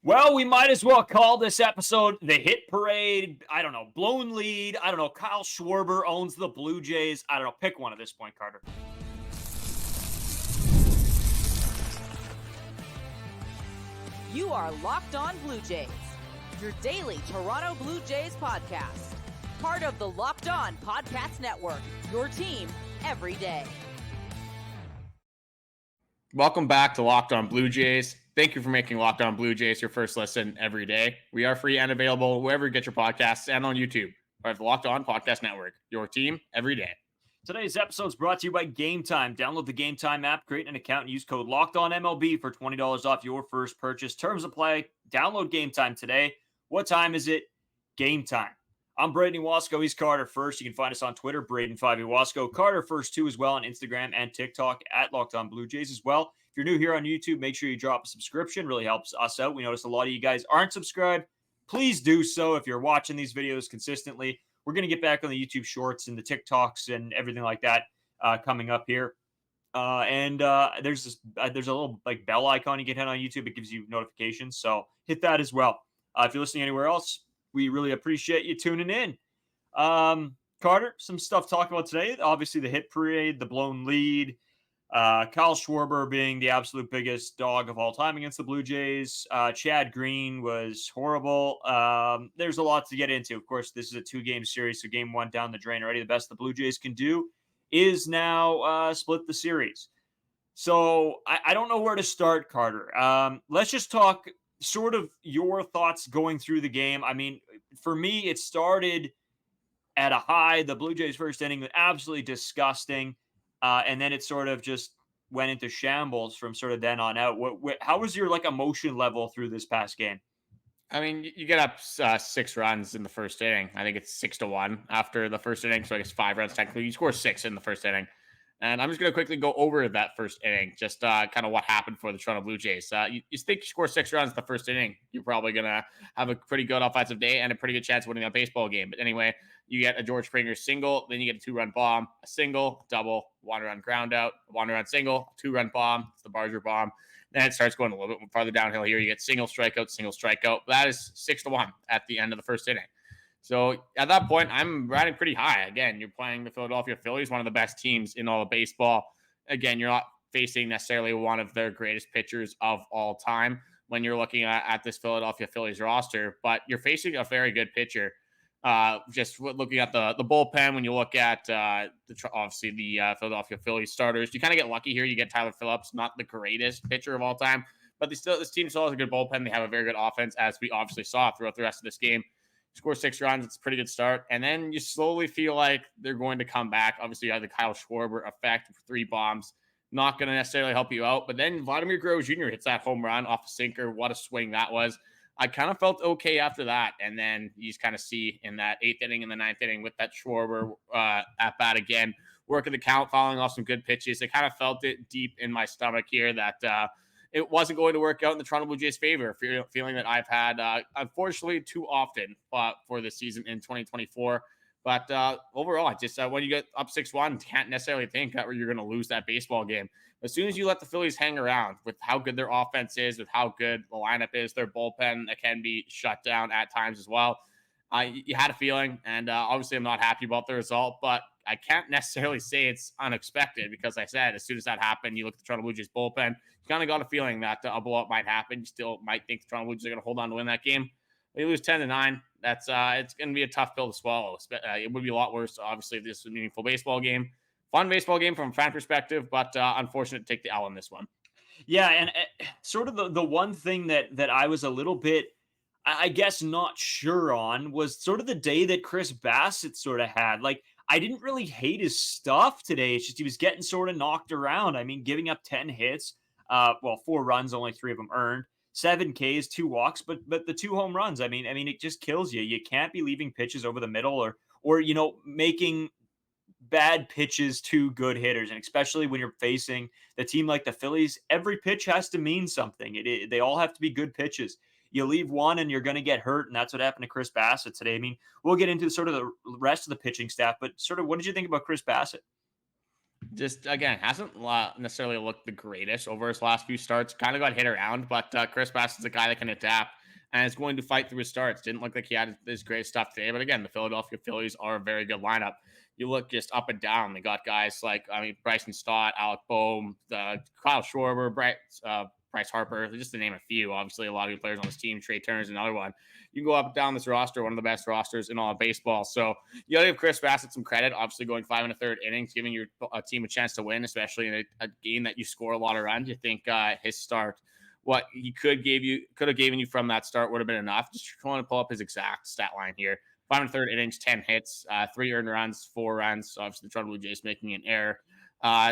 Well, we might as well call this episode the Hit Parade. I don't know, blown lead. I don't know, Kyle Schwarber owns the Blue Jays. I don't know, pick one at this point, Carter. You are Locked On Blue Jays, your daily Toronto Blue Jays podcast. Part of the Locked On Podcast Network, your team every day. Welcome back to Locked On Blue Jays. Thank you for making Locked On Blue Jays your first listen every day. We are free and available wherever you get your podcasts and on YouTube. Part of the Locked On Podcast Network, your team every day. Today's episode is brought to you by Game Time. Download the Game Time app, create an account, and use code LOCKEDONMLB for $20 off your first purchase. Terms apply. Download Game Time today. What time is it? Game Time. I'm Braden Wasco. He's Carter First. You can find us on Twitter, Braden5 Wasco. Carter First, too, as well on Instagram and TikTok at Locked On Blue Jays as well. If you're new here on YouTube, make sure you drop a subscription. Really helps us out. We notice a lot of you guys aren't subscribed. Please do so if you're watching these videos consistently. We're going to get back on the YouTube Shorts and the TikToks and everything like that coming up here. There's a little like bell icon you can hit on YouTube. It gives you notifications, so hit that as well. If you're listening anywhere else, we really appreciate you tuning in. Carter, some stuff to talk about today. Obviously, the hit parade, the blown lead. Kyle Schwarber being the absolute biggest dog of all time against the Blue Jays. Chad Green was horrible. There's a lot to get into. Of course, this is a 2-game series, so game 1 down the drain already. The best the Blue Jays can do is now split the series. So I don't know where to start, Carter. Let's just talk sort of your thoughts going through the game. I mean, for me, it started at a high. The Blue Jays' first inning was absolutely disgusting. And then it sort of just went into shambles from sort of then on out. How was your emotion level through this past game? I mean, you get up 6 runs in the first inning. I think it's 6-1 after the first inning. So I guess 5 runs technically. You score 6 in the first inning. And I'm just going to quickly go over that first inning, just kind of what happened for the Toronto Blue Jays. You think you score 6 runs in the first inning, you're probably going to have a pretty good offensive day and a pretty good chance of winning a baseball game. But anyway, you get a George Springer single, then you get a 2-run bomb, a single, double, 1-run ground out, 1-run single, 2-run bomb. It's the Barger bomb. Then it starts going a little bit farther downhill here. You get single strikeout. That is 6-1 at the end of the first inning. So at that point, I'm riding pretty high. Again, you're playing the Philadelphia Phillies, one of the best teams in all of baseball. Again, you're not facing necessarily one of their greatest pitchers of all time when you're looking at this Philadelphia Phillies roster, but you're facing a very good pitcher. Just looking at the bullpen, when you look at obviously the Philadelphia Phillies starters, you kind of get lucky here. You get Tyler Phillips, not the greatest pitcher of all time, but this team still has a good bullpen. They have a very good offense, as we obviously saw throughout the rest of this game. Score 6 runs, it's a pretty good start. And then you slowly feel like they're going to come back. Obviously, you have the Kyle Schwarber effect for 3 bombs. Not going to necessarily help you out. But then Vladimir Guerrero Jr. hits that home run off a sinker. What a swing that was. I kind of felt okay after that. And then you just kind of see in that 8th inning and the 9th inning with that Schwarber at bat again, working the count, following off some good pitches. I kind of felt it deep in my stomach here that it wasn't going to work out in the Toronto Blue Jays' favor, feeling that I've had, unfortunately, too often for this season in 2024. But overall, I just when you get up 6-1, can't necessarily think that you're going to lose that baseball game. As soon as you let the Phillies hang around with how good their offense is, with how good the lineup is, their bullpen that can be shut down at times as well, you had a feeling. And obviously, I'm not happy about the result, but I can't necessarily say it's unexpected because I said as soon as that happened, you look at the Toronto Blue Jays bullpen, you kind of got a feeling that a blowout might happen. You still might think the Toronto Blue Jays are going to hold on to win that game. They lose 10-9. That's it's going to be a tough pill to swallow. It would be a lot worse, obviously, if this was a meaningful baseball game. Fun baseball game from a fan perspective, but unfortunate to take the L in this one. Yeah, and sort of the one thing that I was a little bit, I guess, not sure on was sort of the day that Chris Bassitt sort of had. Like, I didn't really hate his stuff today. It's just he was getting sort of knocked around. I mean, giving up 10 hits, 4 runs, only 3 of them earned, 7 Ks, 2 walks, but the 2 home runs. I mean, it just kills you. You can't be leaving pitches over the middle or making bad pitches to good hitters, and especially when you're facing the team like the Phillies, every pitch has to mean something. They all have to be good pitches. You leave one and you're going to get hurt, and that's what happened to Chris Bassitt today. I mean, we'll get into sort of the rest of the pitching staff, but sort of what did you think about Chris Bassitt? Just again, hasn't necessarily looked the greatest over his last few starts. Kind of got hit around, but Chris Bassitt's a guy that can adapt and is going to fight through his starts. Didn't look like he had his great stuff today, but again, the Philadelphia Phillies are a very good lineup. You look just up and down. They got guys like Bryson Stott, Alek Bohm, Kyle Schwarber, Bryce Harper, just to name a few. Obviously, a lot of good players on this team. Trey Turner's another one. You can go up and down this roster, one of the best rosters in all of baseball. So you got to give Chris Bassitt some credit. Obviously, going 5 1/3 innings, giving your team a chance to win, especially in a game that you score a lot of runs. You think his start, what he could have given you from that start would have been enough. Just trying to pull up his exact stat line here. 5 1/3 innings, 10 hits, 3 earned runs, 4 runs. Obviously, the Toronto Blue Jays making an error.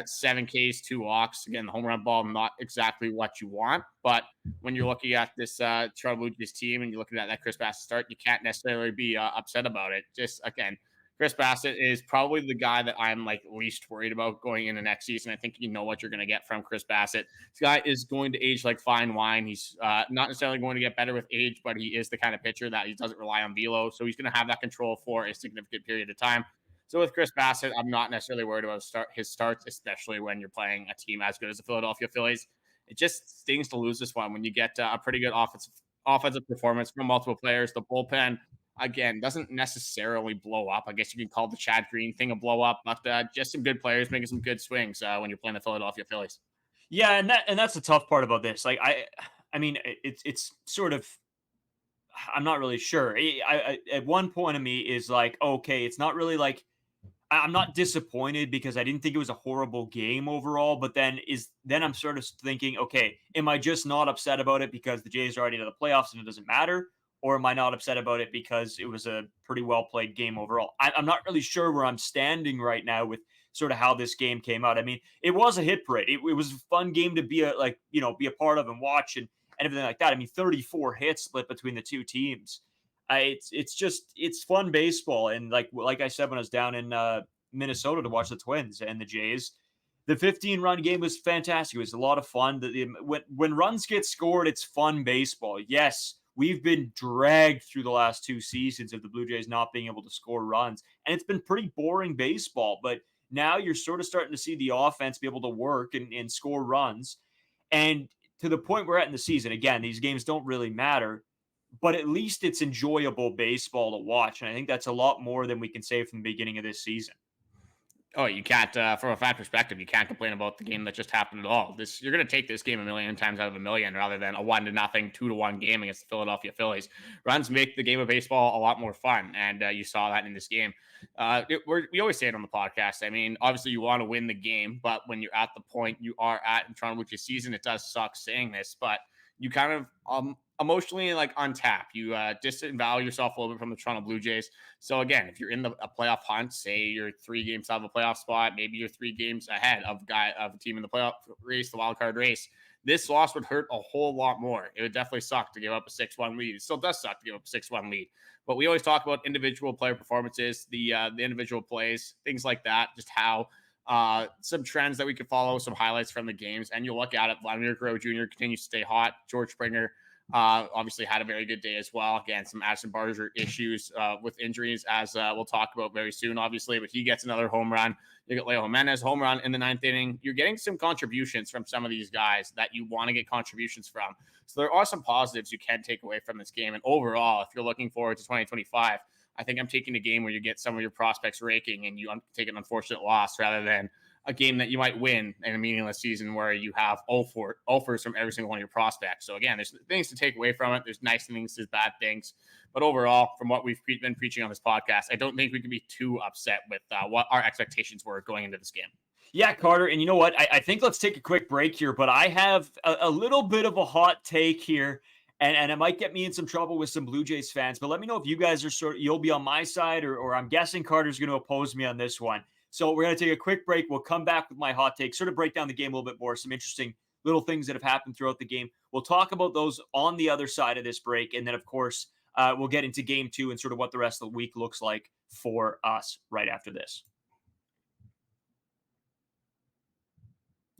7 Ks, 2 walks. Again, the home run ball, not exactly what you want. But when you're looking at this Toronto Blue Jays team and you're looking at that Chris Bassitt start, you can't necessarily be upset about it. Just, again, Chris Bassitt is probably the guy that I'm least worried about going into next season. I think you know what you're going to get from Chris Bassitt. This guy is going to age like fine wine. He's not necessarily going to get better with age, but he is the kind of pitcher that he doesn't rely on velo. So he's going to have that control for a significant period of time. So with Chris Bassitt, I'm not necessarily worried about his starts, especially when you're playing a team as good as the Philadelphia Phillies. It just stings to lose this one when you get a pretty good offensive performance from multiple players. The bullpen, again, doesn't necessarily blow up. I guess you can call the Chad Green thing a blow up, but just some good players making some good swings when you're playing the Philadelphia Phillies. Yeah, and that's the tough part about this. Like I mean, it's sort of, I'm not really sure. I at one point of me is like, okay, it's not really like, I'm not disappointed because I didn't think it was a horrible game overall, but then I'm sort of thinking, okay, am I just not upset about it because the Jays are already in the playoffs and it doesn't matter? Or am I not upset about it because it was a pretty well played game overall? I'm not really sure where I'm standing right now with sort of how this game came out. I mean, it was a hit parade. It was a fun game to be be a part of and watch and everything like that. I mean, 34 hits split between the two teams. It's fun baseball, and like I said when I was down in Minnesota to watch the Twins and the Jays, the 15-run game was fantastic. It was a lot of fun. When runs get scored, it's fun baseball. Yes, we've been dragged through the last 2 seasons of the Blue Jays not being able to score runs, and it's been pretty boring baseball. But now you're sort of starting to see the offense be able to work and score runs, and to the point we're at in the season. Again, these games don't really matter, but at least it's enjoyable baseball to watch. And I think that's a lot more than we can say from the beginning of this season. Oh, you can't, from a fan perspective, you can't complain about the game that just happened at all. You're going to take this game a million times out of a million rather than a 1-0, 2-1 game against the Philadelphia Phillies. Runs make the game of baseball a lot more fun, and you saw that in this game. We always say it on the podcast. I mean, obviously you want to win the game, but when you're at the point you are at in Toronto Blue Jays season, it does suck saying this, but you kind of emotionally on tap. You disavow yourself a little bit from the Toronto Blue Jays. So again, if you're in a playoff hunt, say you're 3 games out of a playoff spot, maybe you're 3 games ahead of a team in the playoff race, the wild card race, this loss would hurt a whole lot more. It would definitely suck to give up a 6-1 lead. It still does suck to give up a 6-1 lead. But we always talk about individual player performances, the individual plays, things like that, just how some trends that we could follow, some highlights from the games, and you'll look at it. Vladimir Guerrero Jr. continues to stay hot. George Springer obviously had a very good day as well. Again, some Addison Barger issues with injuries, as we'll talk about very soon, obviously, but he gets another home run. You get Leo Jimenez home run in the 9th inning. You're getting some contributions from some of these guys that you want to get contributions from. So there are some positives you can take away from this game. And overall, if you're looking forward to 2025, I think I'm taking a game where you get some of your prospects raking and you take an unfortunate loss rather than a game that you might win in a meaningless season where you have offers from every single one of your prospects. So again, there's things to take away from it. There's nice things, there's bad things. But overall, from what we've been preaching on this podcast, I don't think we can be too upset with what our expectations were going into this game. Yeah, Carter. And you know what? I think let's take a quick break here, but I have a little bit of a hot take here. And it might get me in some trouble with some Blue Jays fans, but let me know if you guys are you'll be on my side or I'm guessing Carter's going to oppose me on this one. So we're going to take a quick break. We'll come back with my hot take, sort of break down the game a little bit more, some interesting little things that have happened throughout the game. We'll talk about those on the other side of this break. And then, of course, we'll get into game 2 and sort of what the rest of the week looks like for us right after this.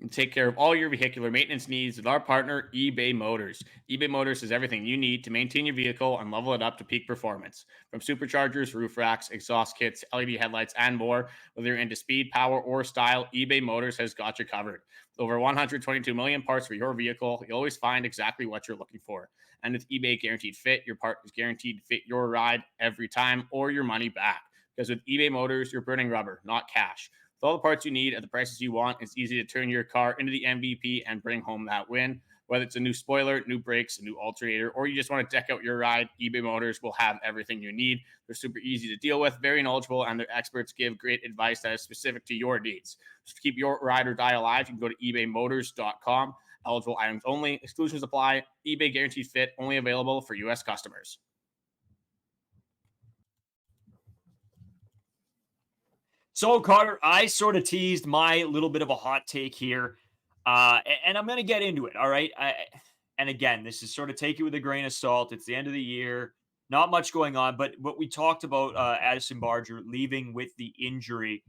and take care of all your vehicular maintenance needs with our partner, eBay Motors. eBay Motors is everything you need to maintain your vehicle and level it up to peak performance. From superchargers, roof racks, exhaust kits, LED headlights, and more, whether you're into speed, power, or style, eBay Motors has got you covered. With over 122 million parts for your vehicle, you'll always find exactly what you're looking for. And with eBay Guaranteed Fit, your part is guaranteed to fit your ride every time or your money back. Because with eBay Motors, you're burning rubber, not cash. With all the parts you need at the prices you want, it's easy to turn your car into the MVP and bring home that win. Whether it's a new spoiler, new brakes, a new alternator, or you just want to deck out your ride, eBay Motors will have everything you need. They're super easy to deal with, very knowledgeable, and their experts give great advice that is specific to your needs. Just to keep your ride or die alive, you can go to ebaymotors.com. Eligible items only. Exclusions apply. eBay Guaranteed Fit, only available for U.S. customers. So, Carter, I sort of teased my little bit of a hot take here, and I'm going to get into it, all right? And again, this is sort of take it with a grain of salt. It's the end of the year. Not much going on, but what we talked about Addison Barger leaving with the injury.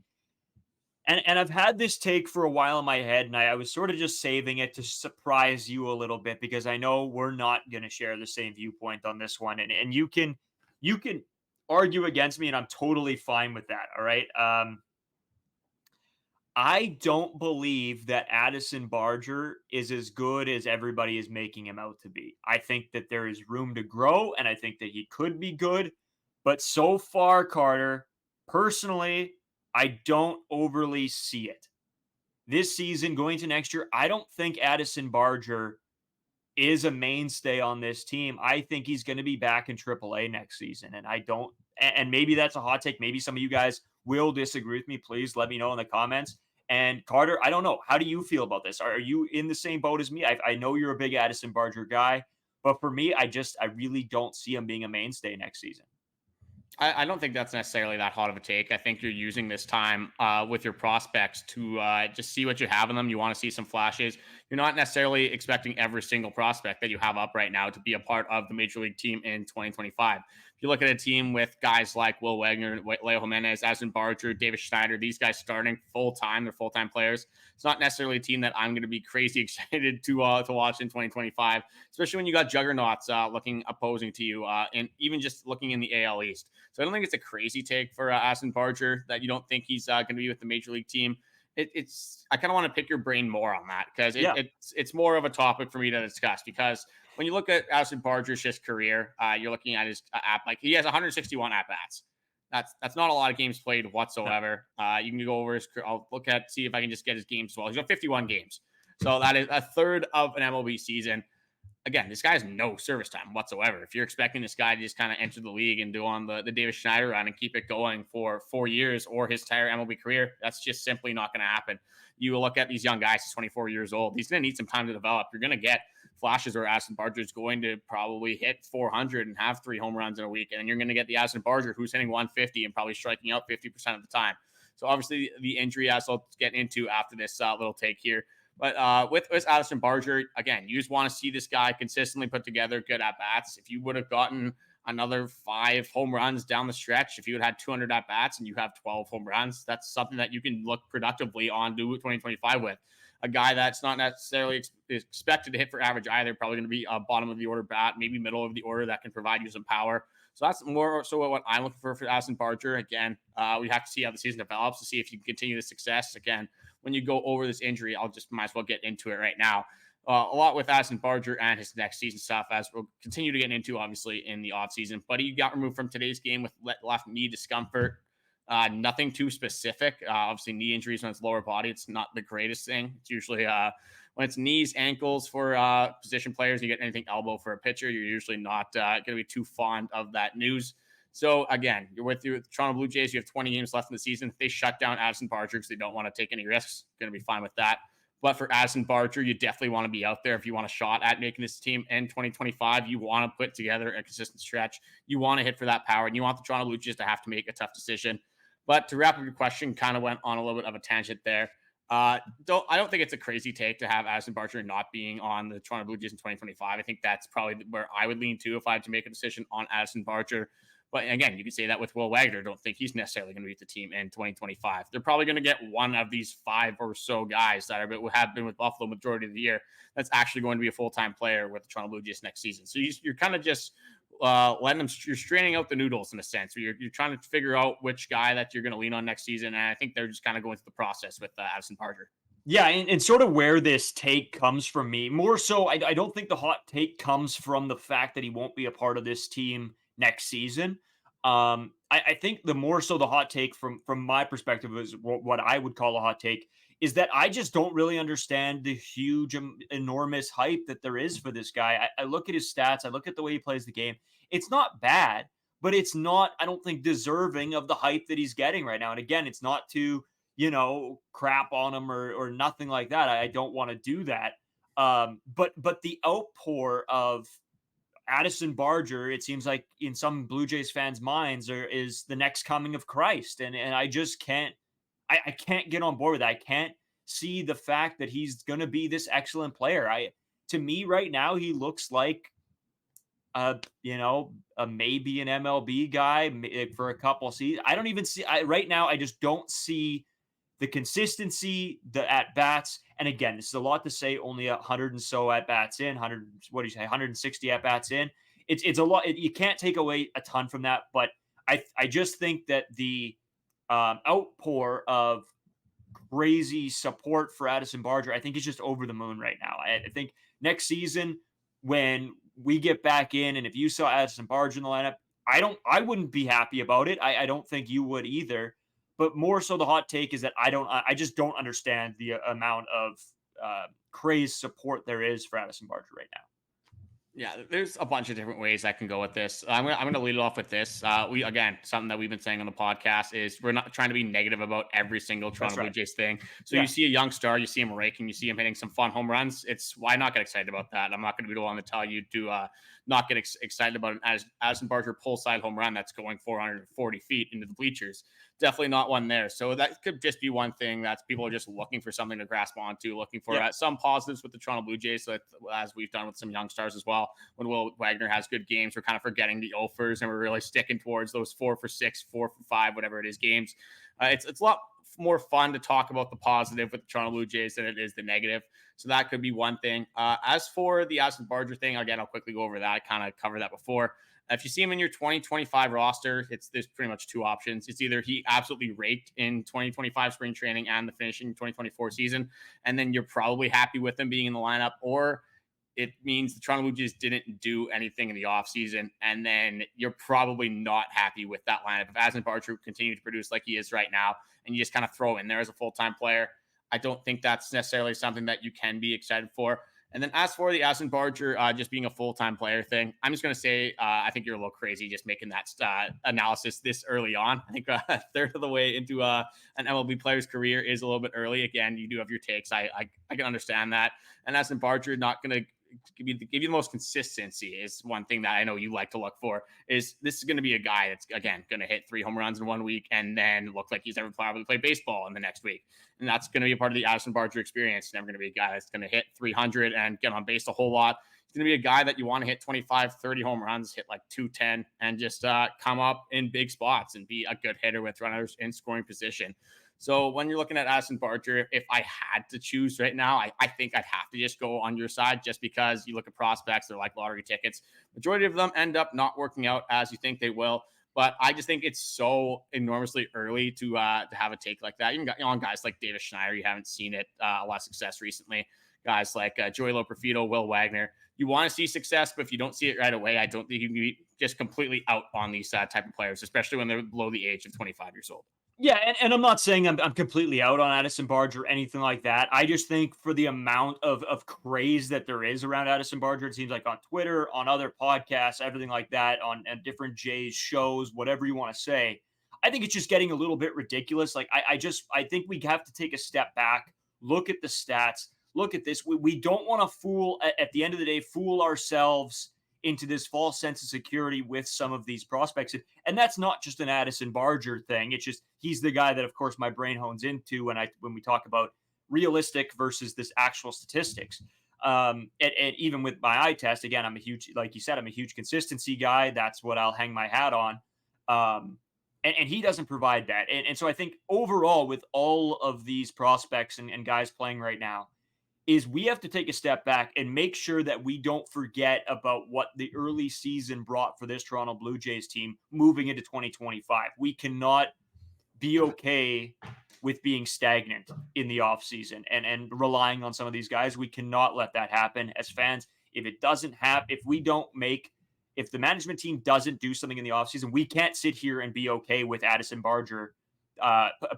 And I've had this take for a while in my head, and I was sort of just saving it to surprise you a little bit because I know we're not going to share the same viewpoint on this one. And you can argue against me, and I'm totally fine with that. All right. I don't believe that Addison Barger is as good as everybody is making him out to be. I think that there is room to grow, and I think that he could be good. But so far, Carter, personally, I don't overly see it. This season, going to next year, I don't think Addison Barger is a mainstay on this team. I think he's going to be back in AAA next season. And maybe that's a hot take. Maybe some of you guys will disagree with me. Please let me know in the comments. And Carter, I don't know. How do you feel about this? Are you in the same boat as me? I know you're a big Addison Barger guy, but for me, I really don't see him being a mainstay next season. I don't think that's necessarily that hot of a take. I think you're using this time with your prospects to just see what you have in them. You want to see some flashes. You're not necessarily expecting every single prospect that you have up right now to be a part of the major league team in 2025. If you look at a team with guys like Will Wagner, Leo Jimenez, Addison Barger, David Schneider, these guys starting full-time, they're full-time players. It's not necessarily a team that I'm going to be crazy excited to watch in 2025, especially when you got juggernauts looking opposing to you and even just looking in the AL East. So I don't think it's a crazy take for Addison Barger that you don't think he's going to be with the major league team. I kind of want to pick your brain more on that because it's more of a topic for me to discuss because when you look at Addison Barger's just career, you're looking at his like he has 161 at-bats. That's not a lot of games played whatsoever. You can go over I'll see if I can just get his games as well. He's got 51 games. So that is a third of an MLB season. Again, this guy has no service time whatsoever. If you're expecting this guy to just kind of enter the league and do on the David Schneider run and keep it going for 4 years or his entire MLB career, that's just simply not going to happen. You look at these young guys, he's 24 years old. He's going to need some time to develop. You're going to get flashes where Addison Barger is going to probably hit 400 and have 3 home runs in a week. And then you're going to get the Addison Barger who's hitting 150 and probably striking out 50% of the time. So obviously the injury, as I'll get into after this little take here. But with Addison Barger, again, you just want to see this guy consistently put together good at-bats. If you would have gotten another 5 home runs down the stretch, if you had 200 at-bats and you have 12 home runs, that's something that you can look productively on to 2025 with. A guy that's not necessarily expected to hit for average either, probably going to be a bottom of the order bat, maybe middle of the order that can provide you some power. So that's more so what I'm looking for Addison Barger. Again, we have to see how the season develops to see if you can continue the success. Again, when you go over this injury, I'll just might as well get into it right now. A lot with Addison Barger and his next season stuff, as we'll continue to get into, obviously, in the offseason. But he got removed from today's game with left knee discomfort. Nothing too specific. Obviously, knee injuries when it's lower body, it's not the greatest thing. It's usually when it's knees, ankles for position players, you get anything elbow for a pitcher, you're usually not going to be too fond of that news. So, again, you're with the Toronto Blue Jays. You have 20 games left in the season. If they shut down Addison Barger because they don't want to take any risks, going to be fine with that. But for Addison Barger, you definitely want to be out there if you want a shot at making this team in 2025. You want to put together a consistent stretch. You want to hit for that power, and you want the Toronto Blue Jays to have to make a tough decision. But to wrap up your question, kind of went on a little bit of a tangent there. I don't think it's a crazy take to have Addison Barger not being on the Toronto Blue Jays in 2025. I think that's probably where I would lean to if I had to make a decision on Addison Barger. But again, you can say that with Will Wagner. Don't think he's necessarily going to beat the team in 2025. They're probably going to get one of these 5 or so guys that have been with Buffalo majority of the year that's actually going to be a full-time player with the Toronto Blue Jays next season. So you're kind of just letting them, you're straining out the noodles in a sense, where you're trying to figure out which guy that you're going to lean on next season. And I think they're just kind of going through the process with Addison Barger. Yeah, and sort of where this take comes from me, more so, I don't think the hot take comes from the fact that he won't be a part of this team next season. I think the more so the hot take from my perspective is what I would call a hot take is that I just don't really understand the huge, enormous hype that there is for this guy. I look at his stats. I look at the way he plays the game. It's not bad, but it's not, I don't think, deserving of the hype that he's getting right now. And again, it's not to, crap on him or nothing like that. I don't want to do that. But the outpour of Addison Barger, it seems like in some Blue Jays fans' minds, is the next coming of Christ. And I just can't, I can't get on board with that. I can't see the fact that he's going to be this excellent player. To me right now, he looks like, maybe an MLB guy for a couple seasons. I don't even see, right now, I just don't see the consistency, the at-bats. And again, this is a lot to say, only 100 and so at-bats in, 160 at-bats in. It's a lot. You can't take away a ton from that, but I just think that the outpour of crazy support for Addison Barger, I think is just over the moon right now. I think next season, when we get back in, and if you saw Addison Barger in the lineup, I wouldn't be happy about it. I don't think you would either. But more so, the hot take is that I just don't understand the amount of crazed support there is for Addison Barger right now. Yeah, there's a bunch of different ways I can go with this. I'm gonna lead it off with this. Something that we've been saying on the podcast is we're not trying to be negative about every single Toronto Blue Jays thing. So you see a young star, you see him raking, you see him hitting some fun home runs. It's why not get excited about that? I'm not going to be the one to tell you to not get excited about an Addison Barger pull side home run that's going 440 feet into the bleachers. Definitely not one there. So that could just be one thing that people are just looking for something to grasp onto, looking for some positives with the Toronto Blue Jays, so as we've done with some young stars as well. When Will Wagner has good games, we're kind of forgetting the offers and we're really sticking towards those 4 for 6, 4 for 5, whatever it is games. It's a lot more fun to talk about the positive with the Toronto Blue Jays than it is the negative. So that could be one thing. As for the Addison Barger thing, again, I'll quickly go over that. I kind of covered that before. If you see him in your 2025 roster, there's pretty much 2 options. It's either he absolutely raked in 2025 spring training and the finishing 2024 season, and then you're probably happy with him being in the lineup, or it means the Toronto Blue Jays didn't do anything in the offseason, and then you're probably not happy with that lineup. If Addison Barger continued to produce like he is right now, and you just kind of throw in there as a full-time player, I don't think that's necessarily something that you can be excited for. And then as for the Addison Barger just being a full-time player thing, I'm just going to say I think you're a little crazy just making that analysis this early on. I think a third of the way into an MLB player's career is a little bit early. Again, you do have your takes. I can understand that. And Addison Barger not going to give you the most consistency is one thing that I know you like to look for. Is this is going to be a guy that's, again, going to hit 3 home runs in 1 week and then look like he's never probably played baseball in the next week. And that's going to be a part of the Addison Barger experience. Never going to be a guy that's going to hit 300 and get on base a whole lot. He's going to be a guy that you want to hit 25, 30 home runs, hit like 210, and just come up in big spots and be a good hitter with runners in scoring position. So when you're looking at Addison Barger, if I had to choose right now, I think I'd have to just go on your side, just because you look at prospects, they're like lottery tickets. Majority of them end up not working out as you think they will. But I just think it's so enormously early to have a take like that. Even on guys like Davis Schneider, you haven't seen it a lot of success recently. Guys like Joey Loperfido, Will Wagner, you want to see success, but if you don't see it right away, I don't think you can be just completely out on these type of players, especially when they're below the age of 25 years old. Yeah, and I'm not saying I'm completely out on Addison Barger or anything like that. I just think for the amount of craze that there is around Addison Barger, it seems like on Twitter, on other podcasts, everything like that, on different Jays shows, whatever you want to say, I think it's just getting a little bit ridiculous. Like I think we have to take a step back, look at the stats, look at this. We don't want to at the end of the day, fool ourselves into this false sense of security with some of these prospects. And that's not just an Addison Barger thing. It's just, he's the guy that, of course, my brain hones into when we talk about realistic versus this actual statistics. And even with my eye test, again, like you said, I'm a huge consistency guy. That's what I'll hang my hat on. And he doesn't provide that. And so I think overall, with all of these prospects and guys playing right now, is we have to take a step back and make sure that we don't forget about what the early season brought for this Toronto Blue Jays team moving into 2025. We cannot be okay with being stagnant in the offseason and relying on some of these guys. We cannot let that happen as fans. If it doesn't happen, if the management team doesn't do something in the offseason, we can't sit here and be okay with Addison Barger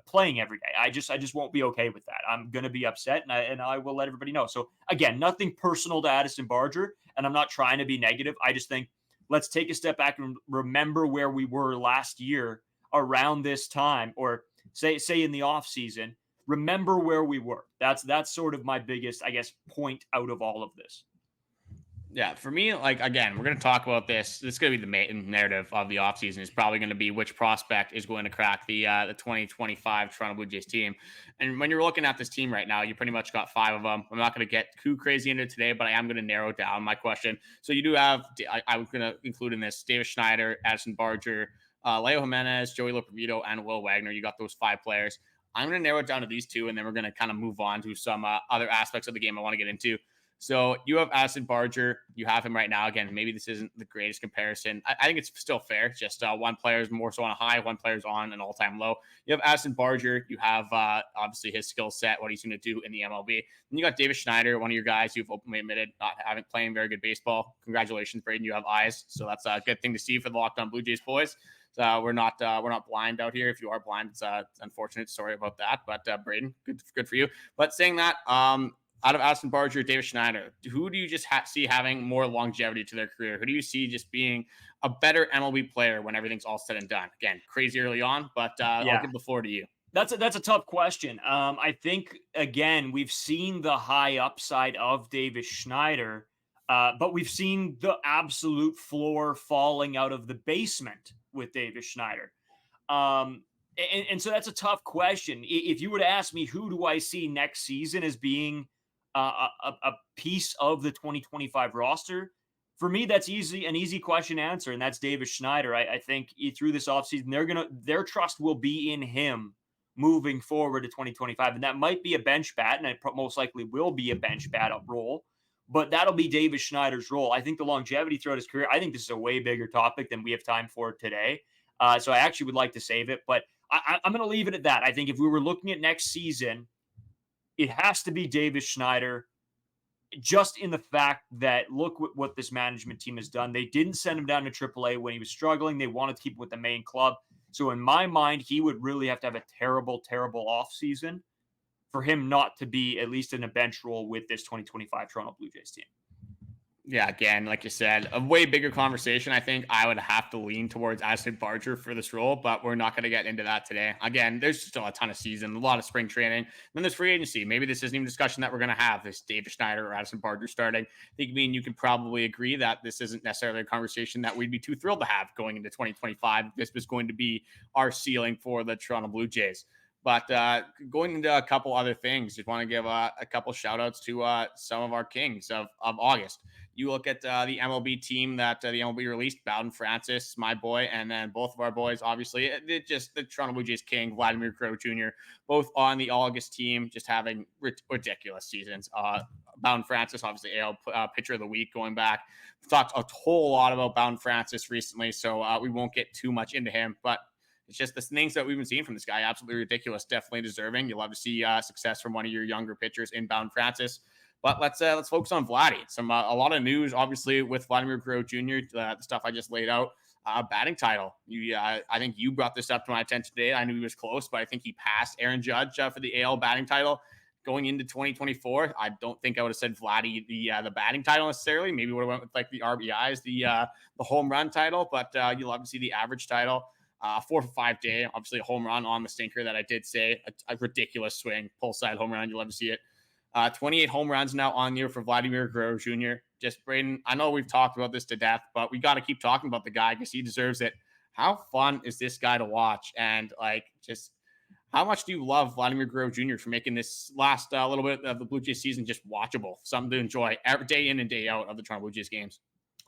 playing every day. I just won't be okay with that. I'm going to be upset, and I will let everybody know. So again, nothing personal to Addison Barger, and I'm not trying to be negative. I just think let's take a step back and remember where we were last year around this time, or say in the off season. Remember where we were. That's sort of my biggest, I guess, point out of all of this. Yeah, for me, like, again, we're going to talk about this. This is going to be the main narrative of the offseason. Is probably going to be which prospect is going to crack the 2025 Toronto Blue Jays team. And when you're looking at this team right now, you pretty much got 5 of them. I'm not going to get too crazy into it today, but I am going to narrow down my question. So you do have, I was going to include in this, David Schneider, Addison Barger, Leo Jimenez, Joey Lopervito, and Will Wagner. You got those 5 players. I'm going to narrow it down to these 2, and then we're going to kind of move on to some other aspects of the game I want to get into. So you have Addison Barger. You have him right now. Again, maybe this isn't the greatest comparison. I think it's still fair. Just one player is more so on a high, one player's on an all-time low. You have Addison Barger. You have obviously his skill set, what he's going to do in the MLB. Then you got David Schneider, one of your guys who've openly admitted not having playing very good baseball. Congratulations, Braden. You have eyes, so that's a good thing to see for the Locked On Blue Jays boys. So we're not blind out here. If you are blind, it's unfortunate. Sorry about that. But Braden, good for you. But saying that, out of Addison Barger, David Schneider, who do you just see having more longevity to their career? Who do you see just being a better MLB player when everything's all said and done? Again, crazy early on, but I'll give the floor to you. That's a tough question. I think, again, we've seen the high upside of David Schneider, but we've seen the absolute floor falling out of the basement with David Schneider. And so that's a tough question. If you were to ask me, who do I see next season as being a piece of the 2025 roster, for me, that's an easy question to answer, and that's David Schneider. I think through this offseason, their trust will be in him moving forward to 2025, and that might be a bench bat, and it most likely will be a bench bat role, but that'll be David Schneider's role. I think the longevity throughout his career, I think this is a way bigger topic than we have time for today, so I actually would like to save it, but I'm going to leave it at that. I think if we were looking at next season, it has to be David Schneider, just in the fact that look what this management team has done. They didn't send him down to AAA when he was struggling. They wanted to keep him with the main club. So in my mind, he would really have to have a terrible, terrible offseason for him not to be at least in a bench role with this 2025 Toronto Blue Jays team. Yeah, again, like you said, a way bigger conversation. I think I would have to lean towards Addison Barger for this role, but we're not going to get into that today. Again, there's still a ton of season, a lot of spring training. Then there's free agency. Maybe this isn't even a discussion that we're going to have, this David Schneider or Addison Barger starting. I think you can probably agree that this isn't necessarily a conversation that we'd be too thrilled to have going into 2025. This was going to be our ceiling for the Toronto Blue Jays. But going into a couple other things, just want to give a couple shout outs to some of our kings of August. You look at the MLB team that the MLB released, Bowden, Francis, my boy, and then both of our boys, obviously, just the Toronto Blue Jays king, Vladimir Guerrero Jr., both on the August team, just having ridiculous seasons. Bowden Francis, obviously, AL pitcher of the week going back. We've talked a whole lot about Bowden Francis recently, so we won't get too much into him, but it's just the things that we've been seeing from this guy. Absolutely ridiculous. Definitely deserving. You'll love to see success from one of your younger pitchers in Bowden Francis. But let's focus on Vladdy. A lot of news, obviously, with Vladimir Guerrero Jr., the stuff I just laid out. Batting title. I think you brought this up to my attention today. I knew he was close, but I think he passed Aaron Judge for the AL batting title going into 2024. I don't think I would have said Vladdy the batting title necessarily. Maybe would have went with like the RBIs, the home run title. But you'll love to see the average title. 4 for 5 day, obviously a home run on the stinker that I did say, a ridiculous swing, pull side home run. You'll love to see it. 28 home runs now on the year for Vladimir Guerrero Jr. Just Braden, I know we've talked about this to death, but we got to keep talking about the guy because he deserves it. How fun is this guy to watch? And just how much do you love Vladimir Guerrero Jr. for making this last little bit of the Blue Jays season just watchable, something to enjoy every day in and day out of the Toronto Blue Jays games?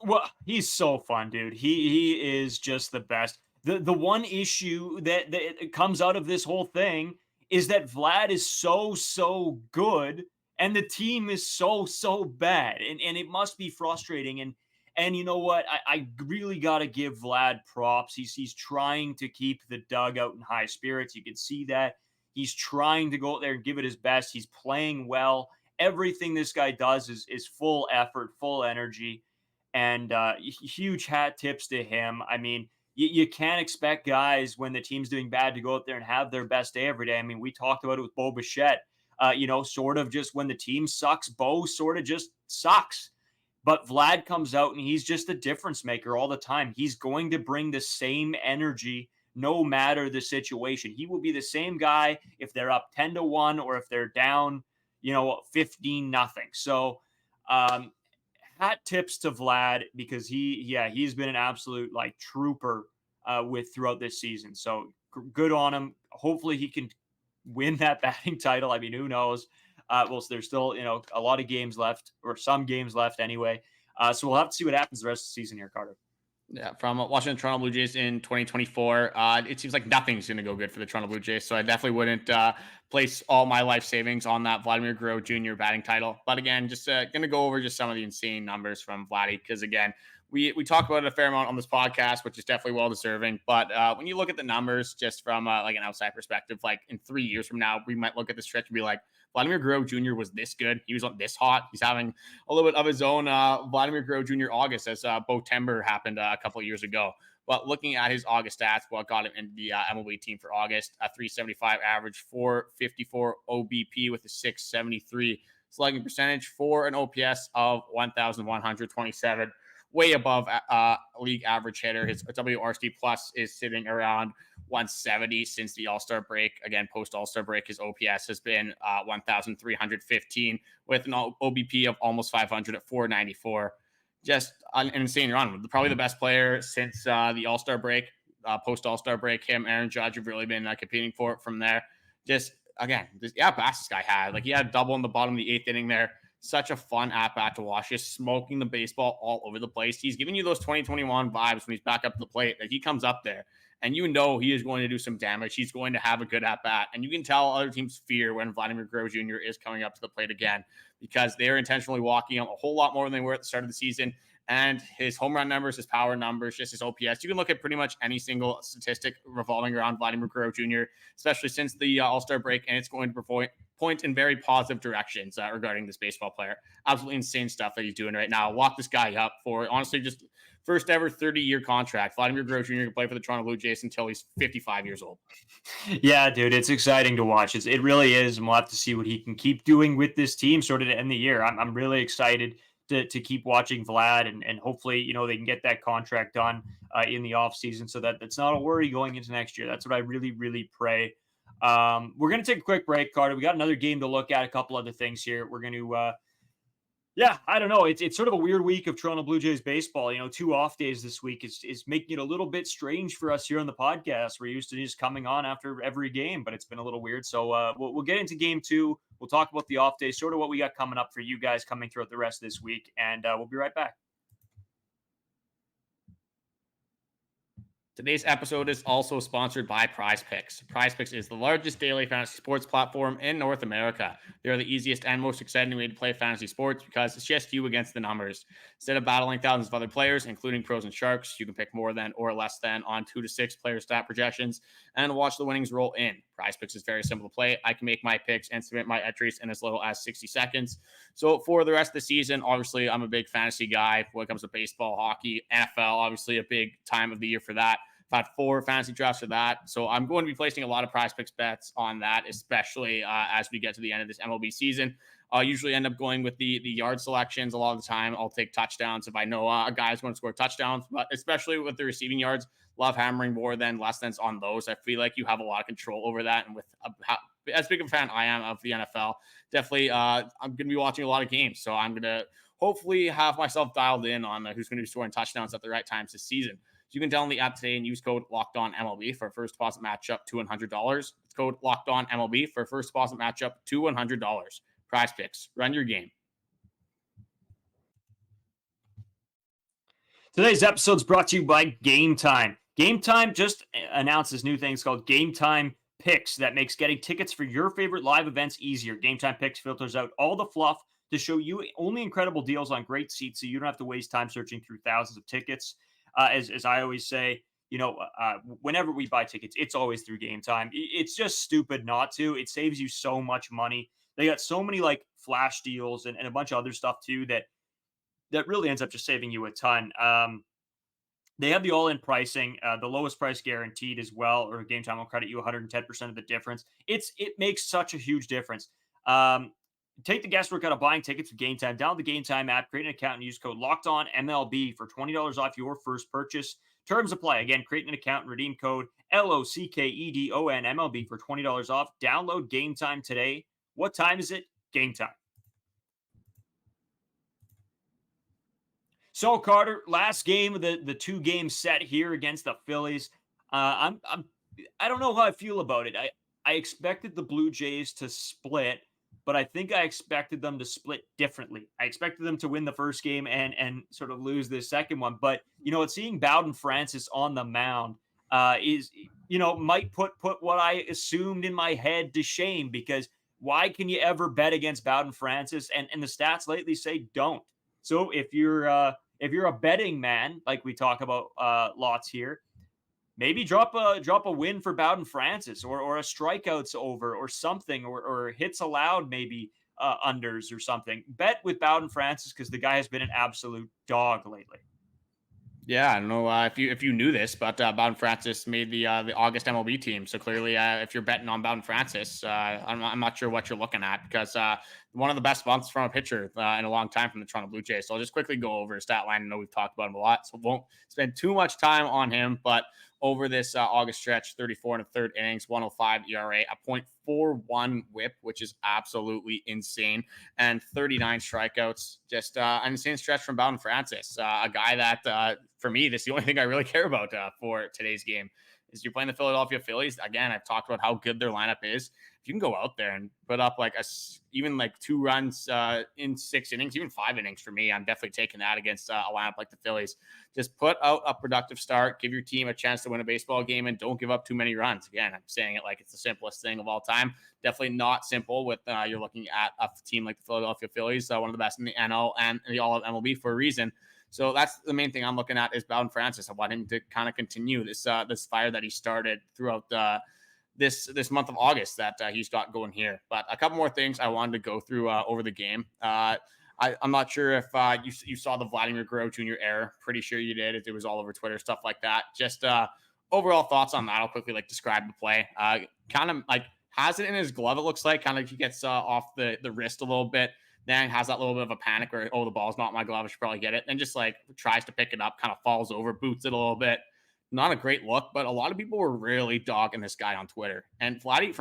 Well, he's so fun, dude. He is just the best. The one issue that comes out of this whole thing is that Vlad is so good and the team is so bad. And it must be frustrating. And you know what? I really got to give Vlad props. He's trying to keep the dugout in high spirits. You can see that. He's trying to go out there and give it his best. He's playing well. Everything this guy does is full effort, full energy, and huge hat tips to him. I mean, you can't expect guys when the team's doing bad to go out there and have their best day every day. I mean, we talked about it with Bo Bichette. Sort of just when the team sucks, Bo sort of just sucks. But Vlad comes out and he's just a difference maker all the time. He's going to bring the same energy no matter the situation. He will be the same guy if they're up 10-1 or if they're down, 15-0. So hat tips to Vlad because he's been an absolute like trooper with throughout this season. So good on him. Hopefully he can win that batting title. I mean, who knows? So there's still, a lot of games left, or some games left anyway. So we'll have to see what happens the rest of the season here, Carter. Yeah, from watching the Toronto Blue Jays in 2024, it seems like nothing's going to go good for the Toronto Blue Jays. So I definitely wouldn't place all my life savings on that Vladimir Guerrero Jr. batting title. But again, just going to go over just some of the insane numbers from Vladdy because, again, we talk about it a fair amount on this podcast, which is definitely well deserving. But when you look at the numbers just from like an outside perspective, like in 3 years from now, we might look at the stretch and be like, Vladimir Guerrero Jr. was this good. He was this hot. He's having a little bit of his own Vladimir Guerrero Jr. August as Bo Timber happened a couple of years ago. But looking at his August stats, what got him into the MLB team for August, a 375 average, 454 OBP with a 673 slugging percentage for an OPS of 1,127. Way above league average hitter. His WRC plus is sitting around 170 since the All-Star break. Again, post All-Star break, his OPS has been 1,315 with an OBP of almost 500 at 494. Just an insane run. Probably the best player since the All-Star break, post All-Star break. Him, Aaron Judge have really been competing for it from there. Bass this guy had. Like, he had a double in the bottom of the 8th inning there. Such a fun at-bat to watch, just smoking the baseball all over the place. He's giving you those 2021 vibes when he's back up to the plate. Like, he comes up there, and he is going to do some damage. He's going to have a good at-bat. And you can tell other teams fear when Vladimir Guerrero Jr. is coming up to the plate again because they're intentionally walking him a whole lot more than they were at the start of the season. And his home run numbers, his power numbers, just his OPS. You can look at pretty much any single statistic revolving around Vladimir Guerrero Jr., especially since the All-Star break, and it's going to point in very positive directions regarding this baseball player. Absolutely insane stuff that he's doing right now. Lock this guy up for, honestly, just first ever 30-year contract. Vladimir Guerrero Jr. can play for the Toronto Blue Jays until he's 55 years old. Yeah, dude, it's exciting to watch. It really is, and we'll have to see what he can keep doing with this team sort of to end the year. I'm really excited to keep watching Vlad, and hopefully, they can get that contract done in the offseason so that it's not a worry going into next year. That's what I really, really pray. We're going to take a quick break, Carter. We got another game to look at, a couple other things here. We're going to, I don't know. It's sort of a weird week of Toronto Blue Jays baseball. 2 off days this week is making it a little bit strange for us here on the podcast. We're used to just coming on after every game, but it's been a little weird. So we'll get into game 2. We'll talk about the off days, sort of what we got coming up for you guys coming throughout the rest of this week, and we'll be right back. Today's episode is also sponsored by Prize Picks. Prize Picks is the largest daily fantasy sports platform in North America. They're the easiest and most exciting way to play fantasy sports because it's just you against the numbers. Instead of battling thousands of other players, including pros and sharks, you can pick more than or less than on 2 to 6 player stat projections and watch the winnings roll in. Prize Picks is very simple to play. I can make my picks and submit my entries in as little as 60 seconds. So for the rest of the season, obviously, I'm a big fantasy guy when it comes to baseball, hockey, NFL, obviously a big time of the year for that. I've had 4 fantasy drafts for that. So I'm going to be placing a lot of Prize Picks bets on that, especially as we get to the end of this MLB season. I'll usually end up going with the yard selections a lot of the time. I'll take touchdowns if I know a guy's going to score touchdowns, but especially with the receiving yards, love hammering more than less than's on those. I feel like you have a lot of control over that. And with as big of a fan I am of the NFL, definitely I'm going to be watching a lot of games. So I'm going to hopefully have myself dialed in on who's going to be scoring touchdowns at the right times this season. So you can download the app today and use code LOCKEDONMLB for a first deposit matchup to $100. It's code LOCKEDONMLB for a first deposit matchup to $100. Prize Picks. Run your game. Today's episode is brought to you by Game Time. Game Time just announced this new thing. It's called Game Time Picks that makes getting tickets for your favorite live events easier. Game Time Picks filters out all the fluff to show you only incredible deals on great seats, so you don't have to waste time searching through thousands of tickets. As I always say, whenever we buy tickets, it's always through Game Time. It's just stupid not to. It saves you so much money. They got so many like flash deals and a bunch of other stuff too that really ends up just saving you a ton. They have the all-in pricing, the lowest price guaranteed as well, or Game Time will credit you 110% of the difference. It makes such a huge difference. Take the guesswork out of buying tickets with Game Time. Download the Game Time app, create an account, and use code LOCKEDONMLB for $20 off your first purchase. Terms apply. Again, create an account and redeem code LOCKEDONMLB for $20 off. Download Game Time today. What time is it? Game Time. So, Carter, last game of the two-game set here against the Phillies. I don't know how I feel about it. I expected the Blue Jays to split, but I think I expected them to split differently. I expected them to win the first game and sort of lose the second one. But, seeing Bowden Francis on the mound might put what I assumed in my head to shame, because why can you ever bet against Bowden Francis? And the stats lately say don't. So if you're a betting man, like we talk about lots here, maybe drop a win for Bowden Francis or a strikeouts over or something, or hits allowed, maybe unders or something. Bet with Bowden Francis because the guy has been an absolute dog lately. Yeah, I don't know if you knew this, but Bowden Francis made the August MLB team. So clearly, if you're betting on Bowden Francis, I'm not sure what you're looking at, because one of the best months from a pitcher in a long time from the Toronto Blue Jays. So I'll just quickly go over his stat line. I know we've talked about him a lot, so won't spend too much time on him. But over this August stretch, 34 and a third innings, 105 ERA, a .41 WHIP, which is absolutely insane, and 39 strikeouts. Just an insane stretch from Bowden Francis, a guy that for me, this is the only thing I really care about for today's game. Is you're playing the Philadelphia Phillies. Again, I've talked about how good their lineup is. If you can go out there and put up even 2 runs in 6 innings, even 5 innings for me, I'm definitely taking that against a lineup like the Phillies. Just put out a productive start, give your team a chance to win a baseball game, and don't give up too many runs. Again, I'm saying it like it's the simplest thing of all time. Definitely not simple with you're looking at a team like the Philadelphia Phillies, one of the best in the NL and the all of MLB for a reason. So that's the main thing I'm looking at is Bowden Francis. I want him to kind of continue this fire that he started throughout this month of August that he's got going here. But a couple more things I wanted to go through over the game. I'm not sure if you saw the Vladimir Guerrero Jr. error. Pretty sure you did. It was all over Twitter, stuff like that. Just overall thoughts on that. I'll quickly describe the play. Kind of has it in his glove, it looks like. Kind of he gets off the wrist a little bit. Then has that little bit of a panic where, the ball's not in my glove, I should probably get it. Then just tries to pick it up, kind of falls over, boots it a little bit. Not a great look, but a lot of people were really dogging this guy on Twitter. And Vladdy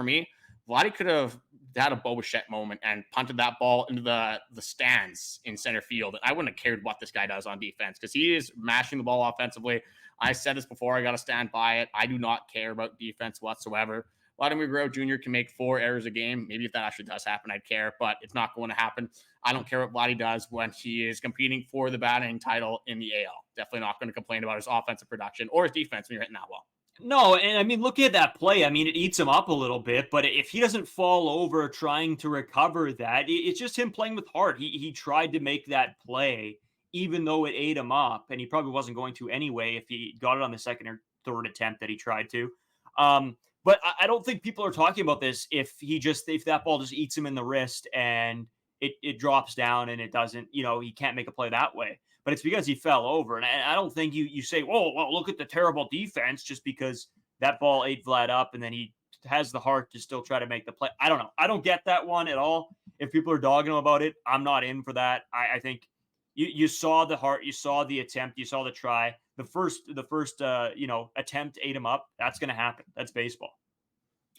could have had a Bichette moment and punted that ball into the stands in center field. And I wouldn't have cared what this guy does on defense, because he is mashing the ball offensively. I said this before, I got to stand by it. I do not care about defense whatsoever. Vladimir Guerrero Jr. can make 4 errors a game. Maybe if that actually does happen, I'd care, but it's not going to happen. I don't care what Vladdy does when he is competing for the batting title in the AL. Definitely not going to complain about his offensive production or his defense when you're hitting that well. No, and I mean, look at that play. I mean, it eats him up a little bit, but if he doesn't fall over trying to recover that, it's just him playing with heart. He tried to make that play, even though it ate him up, and he probably wasn't going to anyway if he got it on the second or third attempt that he tried to. But I don't think people are talking about this if that ball just eats him in the wrist and it drops down and it doesn't, he can't make a play that way. But it's because he fell over. And I don't think you say, well, look at the terrible defense just because that ball ate Vlad up and then he has the heart to still try to make the play. I don't know. I don't get that one at all. If people are dogging him about it, I'm not in for that. I think you saw the heart, you saw the attempt, you saw the try. The first attempt ate him up. That's going to happen. That's baseball.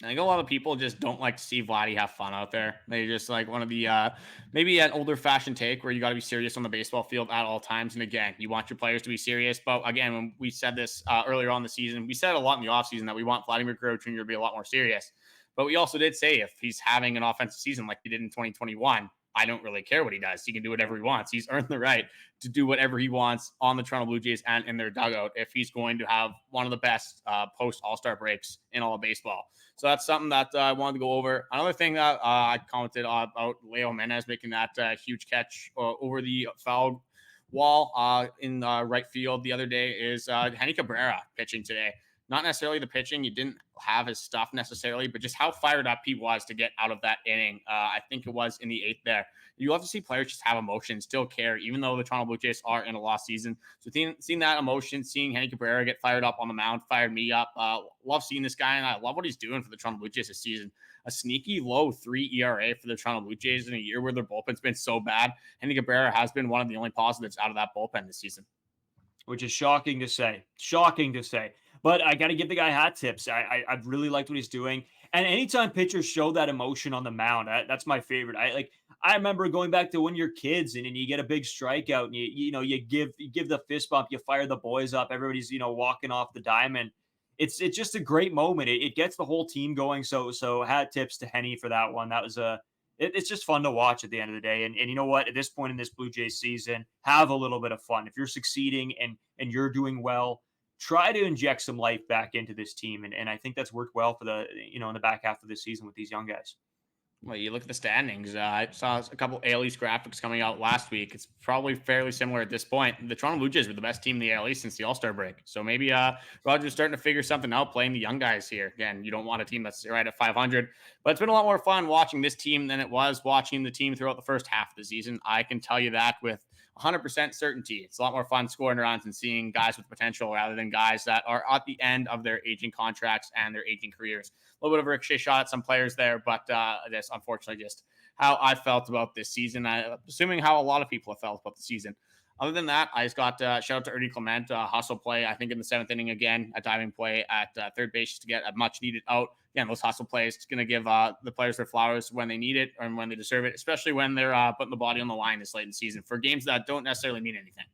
I think a lot of people just don't like to see Vladdy have fun out there. They just one of the maybe an older fashioned take where you got to be serious on the baseball field at all times. And again, you want your players to be serious. But again, when we said this earlier on the season, we said a lot in the offseason that we want Vladimir Guerrero Jr. to be a lot more serious. But we also did say if he's having an offensive season like he did in 2021, I don't really care what he does. He can do whatever he wants. He's earned the right to do whatever he wants on the Toronto Blue Jays and in their dugout if he's going to have one of the best post All-Star breaks in all of baseball. So that's something that I wanted to go over. Another thing that I commented about Leo Jimenez making that huge catch over the foul wall in right field the other day is Henny Cabrera pitching today. Not necessarily the pitching. You didn't have his stuff necessarily, but just how fired up he was to get out of that inning. I think it was in the 8th there. You love to see players just have emotion, still care, even though the Toronto Blue Jays are in a lost season. So seeing that emotion, seeing Henny Cabrera get fired up on the mound, fired me up. Love seeing this guy, and I love what he's doing for the Toronto Blue Jays this season. A sneaky low 3 ERA for the Toronto Blue Jays in a year where their bullpen's been so bad. Henny Cabrera has been one of the only positives out of that bullpen this season. Which is shocking to say. Shocking to say. But I got to give the guy hat tips. I really liked what he's doing. And anytime pitchers show that emotion on the mound, that's my favorite. I remember going back to when you're kids and you get a big strikeout and you give the fist bump, you fire the boys up, everybody's walking off the diamond. It's just a great moment. It gets the whole team going. So hat tips to Henny for that one. That was it's just fun to watch at the end of the day. And you know what? At this point in this Blue Jays season, have a little bit of fun. If you're succeeding and you're doing well, try to inject some life back into this team. And I think that's worked well for in the back half of the season with these young guys. Well, you look at the standings. I saw a couple AL East graphics coming out last week. It's probably fairly similar at this point. The Toronto Blue Jays were the best team in the AL East since the All-Star break. So maybe Roger's starting to figure something out playing the young guys here. Again, you don't want a team that's right at 500. But it's been a lot more fun watching this team than it was watching the team throughout the first half of the season. I can tell you that with 100% certainty. It's a lot more fun scoring runs and seeing guys with potential rather than guys that are at the end of their aging contracts and their aging careers. A little bit of a ricochet shot at some players there, but that's unfortunately just how I felt about this season. I'm assuming how a lot of people have felt about the season. Other than that, I just got shout out to Ernie Clement, hustle play, I think in the 7th inning again, a diving play at third base to get a much needed out. Again, those hustle plays, it's going to give the players their flowers when they need it and when they deserve it, especially when they're putting the body on the line this late in the season for games that don't necessarily mean anything.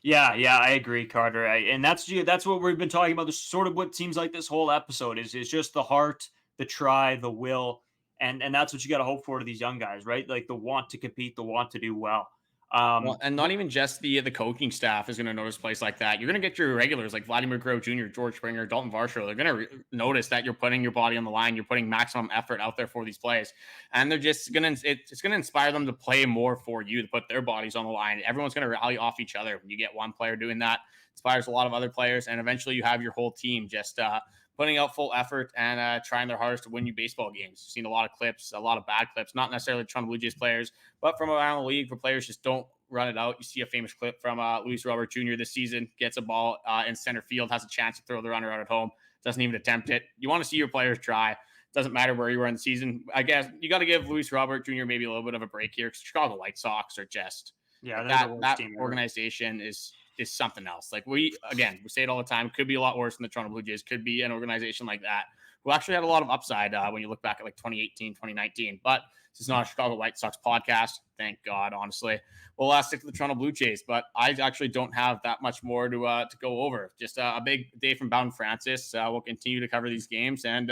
Yeah, I agree, Carter. And that's what we've been talking about. This sort of what seems like this whole episode is just the heart, the try, the will, and that's what you got to hope for to these young guys, right? Like the want to compete, the want to do well. And not even just the coaching staff is going to notice plays like that. You're going to get your regulars like Vladimir Guerrero Jr., George Springer, Daulton Varsho. They're going to notice that you're putting your body on the line. You're putting maximum effort out there for these plays. And they're just going to, it's going to inspire them to play more for you, to put their bodies on the line. Everyone's going to rally off each other. When you get one player doing that, it inspires a lot of other players. And eventually you have your whole team just putting out full effort and trying their hardest to win you baseball games. I've seen a lot of clips, a lot of bad clips, not necessarily Toronto Blue Jays players, but from around the league where players just don't run it out. You see a famous clip from Luis Robert Jr. this season, gets a ball in center field, has a chance to throw the runner out at home, doesn't even attempt it. You want to see your players try. Doesn't matter where you were in the season. I guess you got to give Luis Robert Jr. maybe a little bit of a break here because Chicago White Sox are just that organization is something else. Like we say it all the time, could be a lot worse than the Toronto Blue Jays, could be an organization like that who actually had a lot of upside when you look back at like 2018, 2019. But this is not a Chicago White Sox podcast. Thank God, honestly. We'll stick to the Toronto Blue Jays, but I actually don't have that much more to go over. Just a big day from Bowden Francis. We'll continue to cover these games and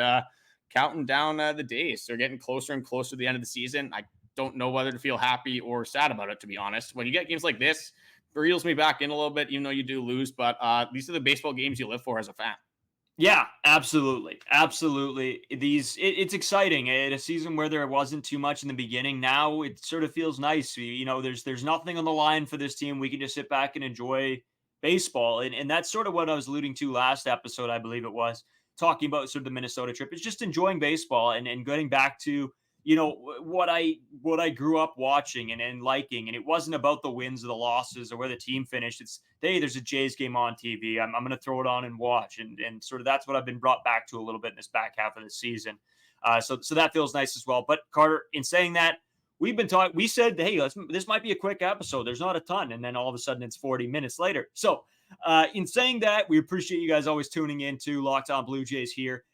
counting down the days. They're getting closer and closer to the end of the season. I don't know whether to feel happy or sad about it, to be honest. When you get games like this, it reels me back in a little bit, even though you do lose. But these are the baseball games you live for as a fan. Yeah, absolutely. Absolutely. It's exciting in a season where there wasn't too much in the beginning. Now it sort of feels nice. There's nothing on the line for this team. We can just sit back and enjoy baseball. And that's sort of what I was alluding to last episode, I believe it was, talking about sort of the Minnesota trip. It's just enjoying baseball and getting back to, what I grew up watching and liking. And it wasn't about the wins or the losses or where the team finished. It's, hey, there's a Jays game on TV. I'm going to throw it on and watch. And sort of that's what I've been brought back to a little bit in this back half of the season. So that feels nice as well. But Carter, in saying that, we've been talking, we said, hey, this might be a quick episode. There's not a ton. And then all of a sudden it's 40 minutes later. So in saying that, we appreciate you guys always tuning in to Locked On Blue Jays here.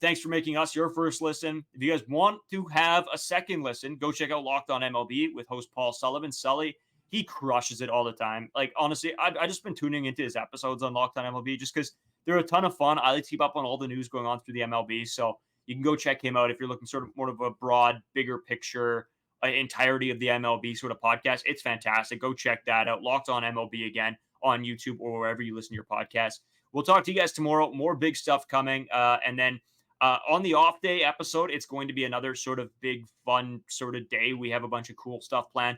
Thanks for making us your first listen. If you guys want to have a second listen, go check out Locked On MLB with host Paul Sullivan. Sully, he crushes it all the time. Like, honestly, I just been tuning into his episodes on Locked On MLB just because they're a ton of fun. I like to keep up on all the news going on through the MLB. So you can go check him out if you're looking sort of more of a broad, bigger picture entirety of the MLB sort of podcast. It's fantastic. Go check that out. Locked On MLB again on YouTube or wherever you listen to your podcast. We'll talk to you guys tomorrow. More big stuff coming. And then on the off day episode, it's going to be another sort of big, fun sort of day. We have a bunch of cool stuff planned.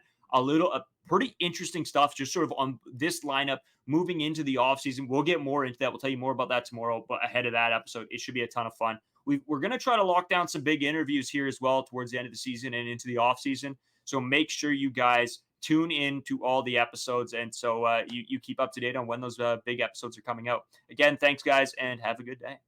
Pretty interesting stuff just sort of on this lineup moving into the offseason. We'll get more into that. We'll tell you more about that tomorrow. But ahead of that episode, it should be a ton of fun. We're going to try to lock down some big interviews here as well towards the end of the season and into the offseason. So make sure you guys tune in to all the episodes. And so you keep up to date on when those big episodes are coming out. Again, thanks, guys, and have a good day.